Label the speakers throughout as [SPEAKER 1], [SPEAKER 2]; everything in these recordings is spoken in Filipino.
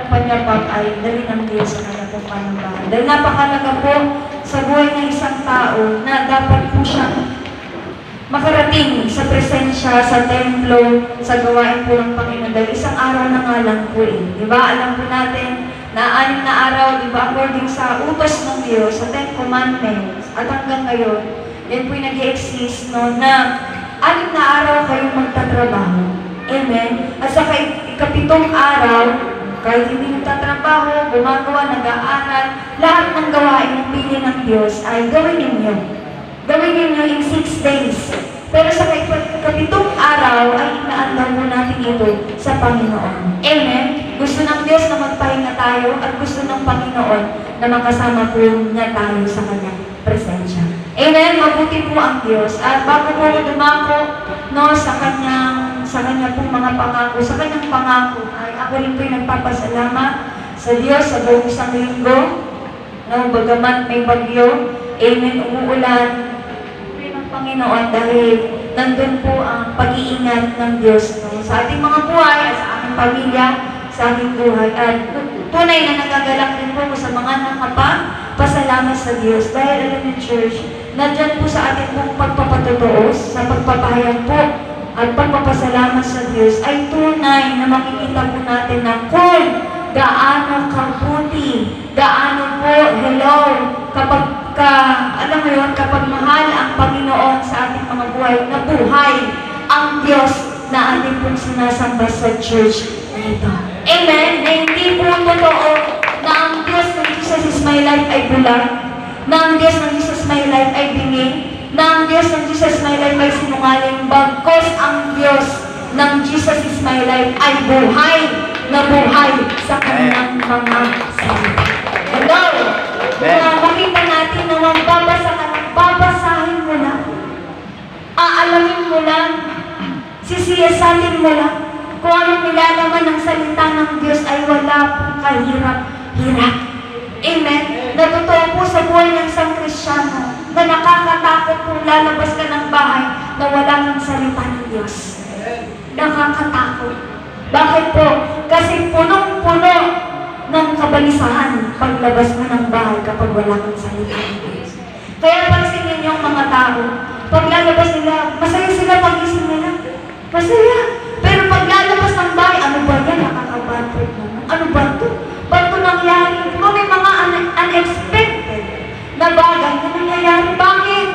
[SPEAKER 1] panyapag ay dali ng Diyos sa kanya pong panambahan. Dahil napakalaga po sa buhay ng isang tao na dapat po siyang makarating sa presensya, sa templo, sa gawain po ng Panginoon. Dahil isang araw na nga lang po Diba? Alam po natin na 6 na araw, diba, according sa utos ng Diyos, sa 10 Commandments, at hanggang ngayon, yan po yung nag-i-exist, no, na 6 na araw kayong magtatrabaho. Amen? At sa ikapitong araw, kahit hindi nagtatrabaho, gumagawa, nag-aaral, lahat ng gawain ng pili ng Diyos ay gawin ninyo. Gawin ninyo in 6 days. Pero sa ikapitong araw ay inaandaw mo natin ito sa Panginoon. Amen? Gusto ng Diyos na magpahinga tayo at gusto ng Panginoon na makasama po niya tayo sa Kanyang presensya. Amen? Mabuti po ang Diyos. At bago po dumako, no, sa Kanya pong mga pangako, sa Kanyang pangako, ay ako rin po yung nagpapasalamat sa Diyos sa buong isang linggo. No, bagamat may bagyo, amen, umuulan, Panginoon, dahil nandun po ang pag-iingat ng Diyos, no, sa ating mga buhay, at sa ating pamilya, sa ating buhay. At tunay na nagagalak din po sa mga nakapagpasalamat sa Diyos. Dahil alam niyo, church, nandyan po sa ating pong pagpapatutuos, sa pagpapahayag po at pagpapasalamat sa Diyos, ay tunay na makikita po natin na kung gaano kabuti, gaano po, hello, alam mo yun, kapag mahal ang Panginoon sa ating mga buhay, na buhay ang Diyos na ating pong sinasamba sa church na ito. Amen? Na hindi po totoo na ang Diyos ng Jesus is my life ay bulag, na ang Diyos ng Jesus my life ay bingi, na ang Diyos ng Jesus my life ay sinungaling, bagkos ang Diyos ng Jesus is my life ay buhay na buhay sa kanyang mga salita. Hello? Makita natin na babasahin mo lang, aalamin mo lang, sisiyasalin mo lang, kung anong nilalaman ng salita ng Diyos ay wala pong kahirap-hirap. Amen? Natotoo po sa buhay ng isang Kristiyano na nakakatakot kung lalabas ka ng bahay na wala kang salita ng Diyos. Nakakatakot. Bakit po? Kasi punong-puno ng kabalisahan paglabas mo ng bahay kapag wala kang salita ng Diyos. Kaya pansinin niyo ang mga tao, pag lalabas nila, masaya sila pag-isip nila. Masaya. Pero pag lalabas ng bahay, ano ba yan? Nakaka-bad trip naman. Ano ba ito? Ba't ito nangyari? Diba may mga unexpected na bagay na nangyayari? Bakit?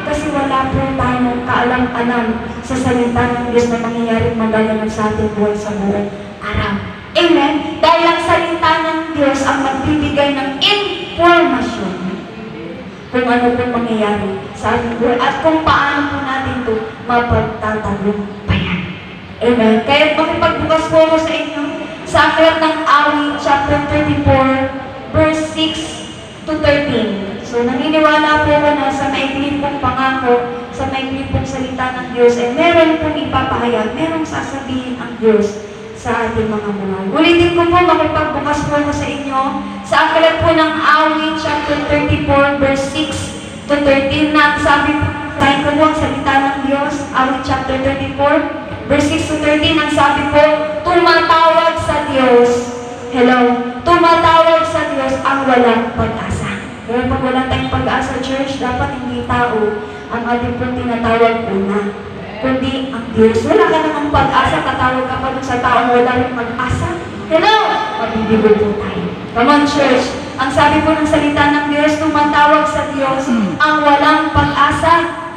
[SPEAKER 1] Kasi wala po tayong kaalam-alam sa salita ng Diyos na mangyayaring magaganap sa ating buhay sa buong araw. Amen? Dahil ang salita ng Diyos ang magbibigay ng informasyon kung ano po mangyayari sa ating buhay at kung paano po natin ito mapagtatagumpayan. Amen? Kaya makipagbukas po ako sa inyo sa aklat ng Awit, chapter 34, verse 6 to 13. So, naniniwala po ako na sa maikli pong pangako, sa maikli pong salita ng Diyos, ay meron pong ipapahayag, merong sasabihin ang Diyos sa ating mga buhay. Ulitin ko po, makipagbukas po ako sa inyo sa aklat po ng Awit, chapter 34, verse 6 to 13, na sabi po, tayo ko po ang salita ng Diyos, Awit, chapter 34, verse 6 to 13, ang sabi po, tumatawag sa Diyos, hello, tumatawag sa Diyos ang walang pag-asa. Kaya pag wala tayong pag-asa, church, dapat hindi tao ang ating pong tinatawag una, kundi ang Diyos. Wala ka namang pag-asa, katawag ka pa dun sa taong wala rin pag-asa. Hello! Mabibigo po tayo. Come on, church. Ang sabi po ng salita ng Diyos, tumatawag sa Diyos ang walang pag-asa.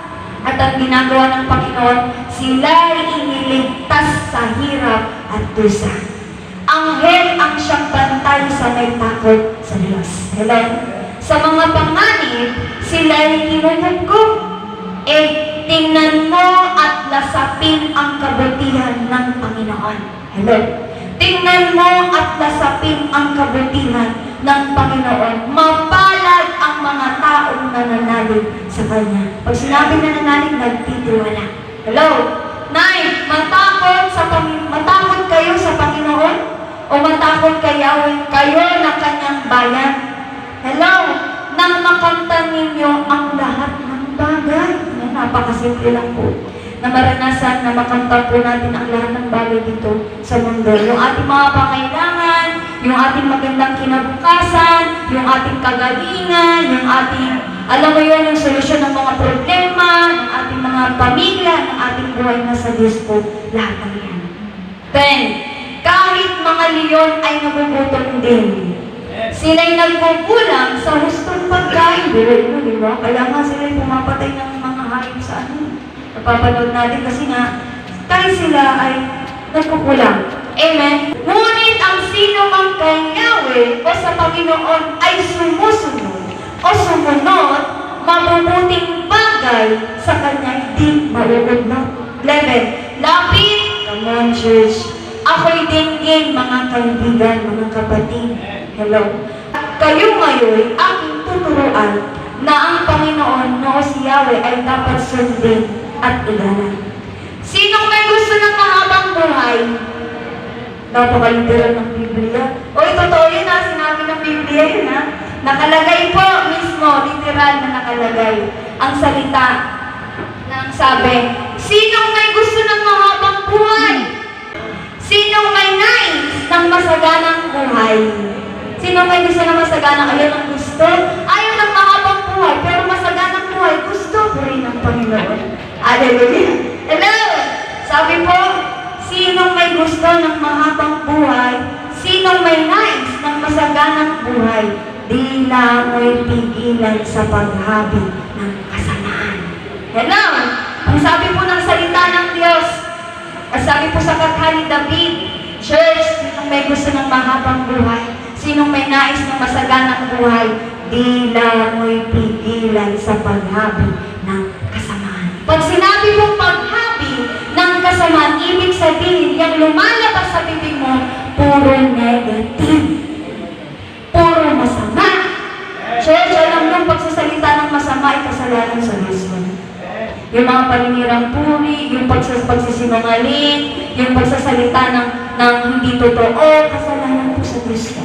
[SPEAKER 1] At ang ginagawa ng Panginoon, sila'y iniligtas sa hirap at dusa. Anghel ang siyang bantay sa may takot sa Diyos. Hello? Sa mga panganib, sila'y kinukupkup. Tingnan mo at lasapin ang kabutihan ng Panginoon. Hello? Tingnan mo at lasapin ang kabutihan ng Panginoon. Mapalad ang mga taong nananalig sa Kanya. Pag sinabi nananalig, nagtitiwala. Hello? 9. Matakot kayo sa Panginoon? O matakot kayo na Kanyang bayan? Hello? Nang makanta ninyo ang lahat ng bagay. Napakasimple lang po na maranasan na makamta po natin ang lahat ng bagay dito sa mundo. Yung ating mga pangailangan, yung ating magandang kinabukasan, yung ating kagalingan, yung ating, alam mo yun, yung solusyon ng mga problema, ng ating mga pamilya, ng ating buhay na sa Diyos po, lahat ng yan. Then, kahit mga leon ay nagugutom din. Sila'y nagkukulang sa hustong pagkain. Di ba? Kaya nga sila'y pumapatay ng mga hayop sa ano. Napapanood natin kasi nga, kahit sila ay nagkukulang. Amen? Ngunit ang sino mang kay Yahweh o sa Panginoon ay sumusunod o sumunod, mabubuting bagay sa Kanya hindi mauudlot. 11. Lapit, come on church. Ako'y dinggin mga kaibigan, mga kapatid. Hello. Kayo ngayon aking tuturuan na ang Panginoon o si Yahweh ay dapat sundin at igalan. Sinong may gusto ng mahabang buhay? Napaka-literal ng Biblia. O totoo yun ha, sinabi ng Biblia yun ha. Nakalagay po mismo, literal na nakalagay ang salita na ang sabi, sinong may gusto ng mahabang buhay? Sinong may nais ng masaganang buhay? Sinong may gusto ng masaganang, ayaw ng gusto? Ayaw ng mahabang buhay, pero masaganang buhay, gusto po rin ng Panginoon. Hallelujah! Hello! Sabi po, sinong may gusto ng mahabang buhay, sinong may nais ng masaganang buhay, di na mo'y pigilan sa paghabi ng kasamaan. Hello! Ang sabi po ng salita ng Diyos, at sabi po sa katha ni David, church, sinong may gusto ng mahabang buhay, sinong may nais ng masaganang buhay, di na mo'y pigilan sa paghabi ng kasamaan. Pag sinabi mong paghabi ng kasamaan, ibig sabihin, yung lumalabas sa bibig mo, puro negative. Puro masama. Church, alam mo, pagsasalita ng masama ay kasalanan sa Diyos mo. Yung mga paninirang puri, yung pagsisinungaling, yung pagsasalita ng hindi totoo, kasalanan po sa Diyos mo.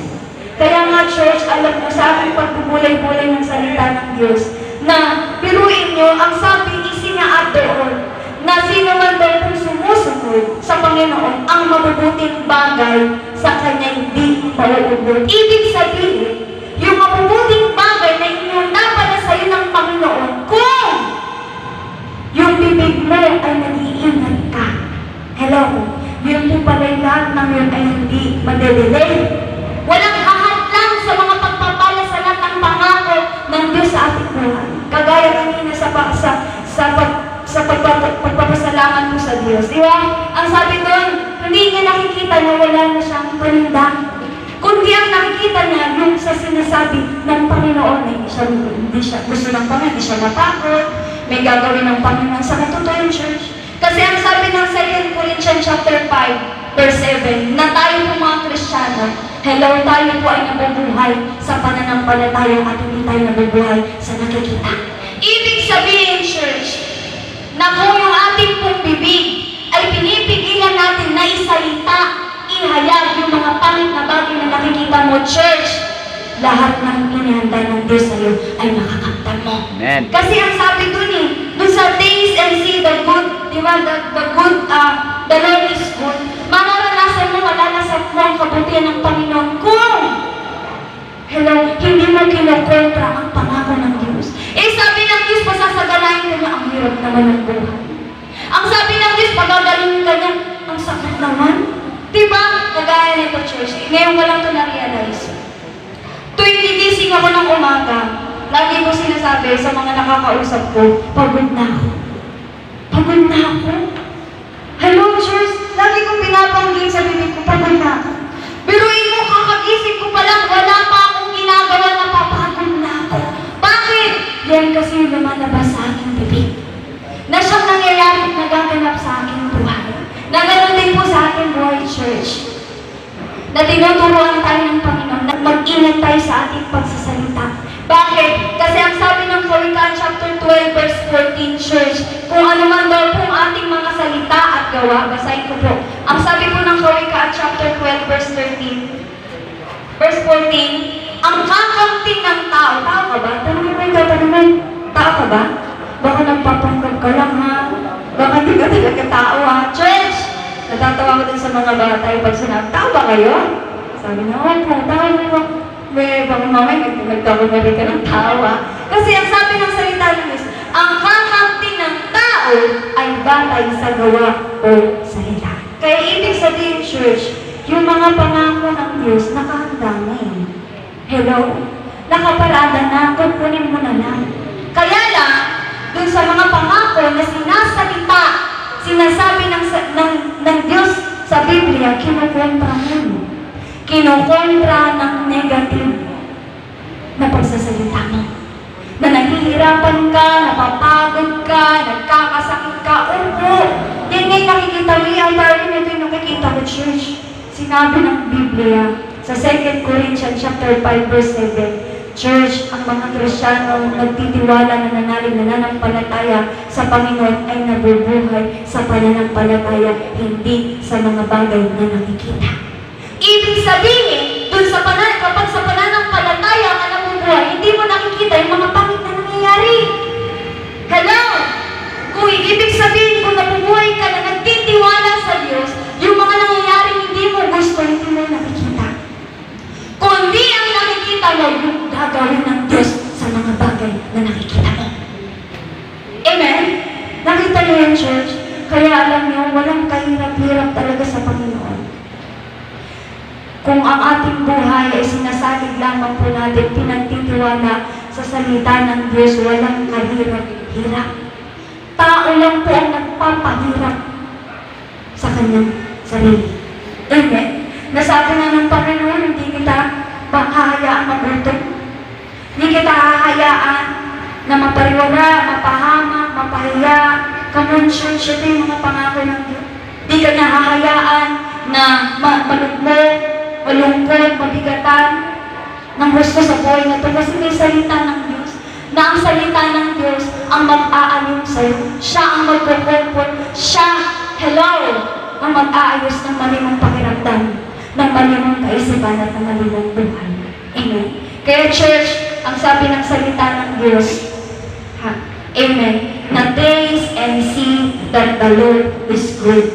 [SPEAKER 1] Kaya nga, church, alam mo, sa aking pagbubulay-bulay ng salita ng Diyos, na piruin nyo, ang sabi isinaad doon, na sino man daw kung sumusunod sa Panginoon, ang mabubuting bagay sa Kanya hindi mauubod. Ibig sabihin, yung mabubuting bagay na inunapala sa iyo ng Panginoon, kung yung bibig mo ay nag-iingat ka. Hello? Yun po pala'y lahat ng yun ay hindi madedelay. Walang ahadlang sa mga pagpapala sa lahat ng pangako ng Diyos sa ating buhay. Kagaya kanina sa pagpapasalamat mo sa Diyos. Di ba? Ang sabi doon, hindi niya nakikita na wala na siyang paninda. Kundi ang nakikita niya yung sa sinasabi ng Panginoon na hindi siya gusto ng Panginoon, hindi siya matakot, may gagawin ng Panginoon sa katotohanan, church. Kasi ang sabi ng 2 Corinthians chapter 5, verse 7, na tayo po mga Kristiyano, hello, tayo po ay nabubuhay sa pananampalataya at hindi tayo nabubuhay sa nakikita. Ibig sabihin, church, na kung yung ating pong bibig ay pinipigilan natin na isalita, ihayag yung mga pangit na bagay na nakikita mo, church, lahat ng inihanda ng Diyos sa'yo ay makakamtan mo.
[SPEAKER 2] Amen.
[SPEAKER 1] Kasi ang sabi dun dun sa taste and see the good, di ba, the Lord is good, mararanasan mo, malalasan mo ang kabutihan ng Panginoon kung, hello, hindi mo kinukontra ang pangako ng Diyos. Sabi ng Diyos, pasasagalain ka niya, ang hirap naman ng buhay. Ang sabi ng Diyos, pagagalingin ka niya, ang sakit naman. Diba? Kagaya nito, church. Ngayon ko lang ito na-realize. Tuwing gigising ako ng umaga, lagi ko sinasabi sa mga nakakausap ko, pagod na ako. Pagod na ako. Hello, church. Lagi kong pinapanggil sa bibig ko, pagod na ako. Biruin mo, kakagising ko pa lang, wala pa akong ginagawa, napapagod na ako. Bakit? Yan kasi yung lumalabas sa aking bibig. Na siyang nangyayari at nagaganap sa aking buhay. Na ganoon din po sa aking buhay, church. Na tinuturuan tayo ng Panginoon na mag-ingat tayo sa ating pagsasalita. Bakit? Kasi ang sabi ng Kawikaan chapter 12 verse 14, church, kung ano man daw pong ating mga salita at gawa, basahin ko po. Ang sabi po ng Kawikaan chapter 12 verse 13, verse 14, ang kakamting ng tao, tao ka ba? Tanongin mo yung tatanungin, tao ka ba? Baka nagpapanggap ka lang ha? Baka hindi ka talaga tao ha? Church! Natatawa ko din sa mga bata yung pag sinabi, tao ba kayo? Sabi niya, oh, tawa mo. May baka mamaya nagtawa na rin ka ng tawa. Kasi ang sabi ng salita ng Diyos, ang kakamti ng tao ay batay sa gawa o salita. Kaya ibig sabihin, church, yung mga pangako ng Diyos, nakahanda na eh. Hello? Nakaparada na, kukunin mo na lang. Kaya lang, dun sa mga pangako na sinasalita, sinasabi ng Diyos sa Biblia, kinukontra mo. Kinukontra ng negative na pagsasalita mo. Na nahihirapan ka, napapagod ka, nagkakasakit ka, upo. Yan ngay nakikita mo yan, parang ito yung nakikita ko, church. Sinabi ng Biblia sa 2 Corinthians chapter 5 verse 7, church, ang mga Kristyano nagtitiwala na nanalig na nanampalataya sa Panginoon ay nabubuhay sa pananampalataya, hindi sa mga bagay na nakikita. Ibig sabihin, kapag sa pananampalataya ka nabubuhay, hindi mo nakikita yung mga pangit na nangyayari. Hello? Kung ibig sabihin, kung nabubuhay ka na nagtitiwala sa Diyos, yung mga nangyayari hindi mo gusto, hindi mo nakikita. Kundi ang nakikita mo, yung gagawin ng Diyos sa mga bagay na nakikita mo. Amen? Nakita niyo yan, church? Kaya alam niyo, walang kahirap-hirap talaga sa Panginoon. Kung ang ating buhay ay sinasalig lamang po natin, pinagtitiwala sa salita ng Diyos, walang kahirap-hirap. Tao lang po ang nagpapahirap sa kanyang sarili. Amen? Nasabi na ng Panginoon, hindi kita hahayaan magutom. Hindi kita hahayaan na mapariwara, mapahamak, mapahiya. Come on, church, ito yung mga pangako ng Diyos. Hindi ka niya hahayaan na malugmok, malungkot, mabigatan ng gusto sa buhay na ito. Kasi may salita ng Diyos. Na ang salita ng Diyos ang mag-aaliw sa'yo. Siya ang magkukumpon. Siya, hello, ang mag-aayos ng malimong pakiramdam, ng malimong kaisipan at ng malimong buhay. Amen. Kaya church, ang sabi ng salita ng Diyos, amen, na taste and see that the Lord is good.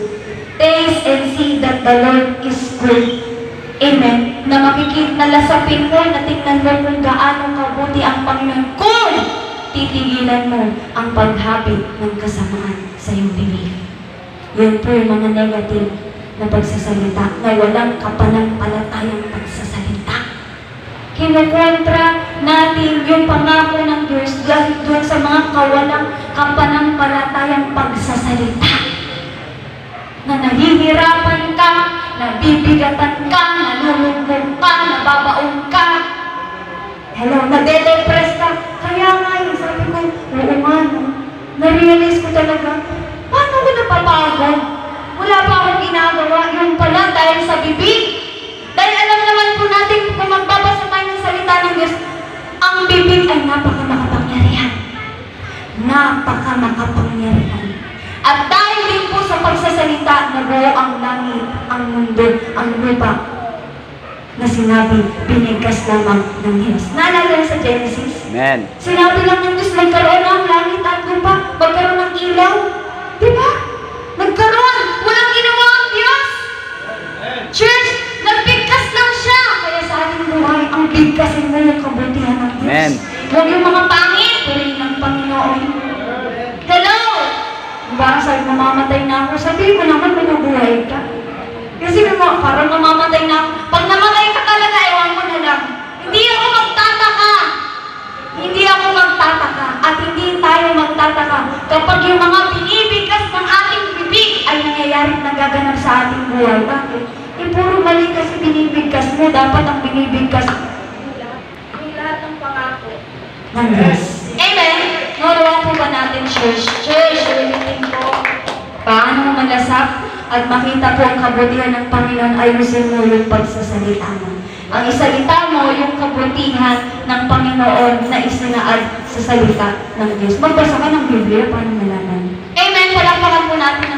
[SPEAKER 1] Taste and see that the Lord is good. Amen. Na makikita, nalasapin mo, na tingnan mo kung gaano kabuti ang Panginoon kung titigilan mo ang paghabit ng kasamaan sa iyong bibig. Yan po yung mga negative na pagsasalita na walang kapanampalatayang pagsasalita. Kinukontra natin yung pangako ng Diyos dahil doon sa mga kawalang kapanampalatayang pagsasalita. Na nahihirapan ka, nabibigatan ka, nanulungkot ka, nababaon ka. Hello, nade-depress ka. Kaya nga yun, sabi ko, oo nga, no? Na-realize ko talaga, paano ko napapagod? Wala pa akong ginagawa. Yung pala, dahil sa bibig. Dahil alam naman po natin, kung magbabasa tayo ng salita ng Diyos, ang bibig ay napaka-makapangyarihan. Napaka-makapangyarihan. At dahil din po sa pagsasalita, nabuo ang langit, ang mundo, ang lupa, na sinabi, binigkas lamang ng Diyos. Naalala sa Genesis?
[SPEAKER 2] Amen.
[SPEAKER 1] Sinabi lang ng Diyos, magkaroon ng langit at lupa, magkaroon ng ilaw. Diba? Nagkaroon. Walang ginawa ang Diyos. Church, nagbigkas lang siya. Kaya sa ating buhay, ang bigkasin mo yung kabutihan ng Diyos.
[SPEAKER 2] Amen.
[SPEAKER 1] Huwag yung mga pangit, purihin ng Panginoon. Hello! Parang sabi, mamamatay na ako. Sabi mo naman, mabubuhay ka. Kasi parang mamamatay na ako. Pag namatay ka talaga, ewan mo na lang. Hindi ako magtataka. Hindi ako magtataka. At hindi tayo magtataka kapag yung mga binibigkas ng ating bibig ay nangyayari at nagaganap sa ating buhay. Bakit? Puro mali kasi binibigkas mo. Dapat ang binibigkas yung lahat ng pangako ng Diyos. Amen? Naruwan po ba natin, church? Church, ulitin po. Paano malasap at makita po ang kabutihan ng Panginoon, ayusin mo yung pagsasalita mo. Ang isalita mo yung kabutihan ng Panginoon na isinaad sa salita ng Diyos. Magbasa ka ng Biblia, paano malaman? Amen! Palakpakan po natin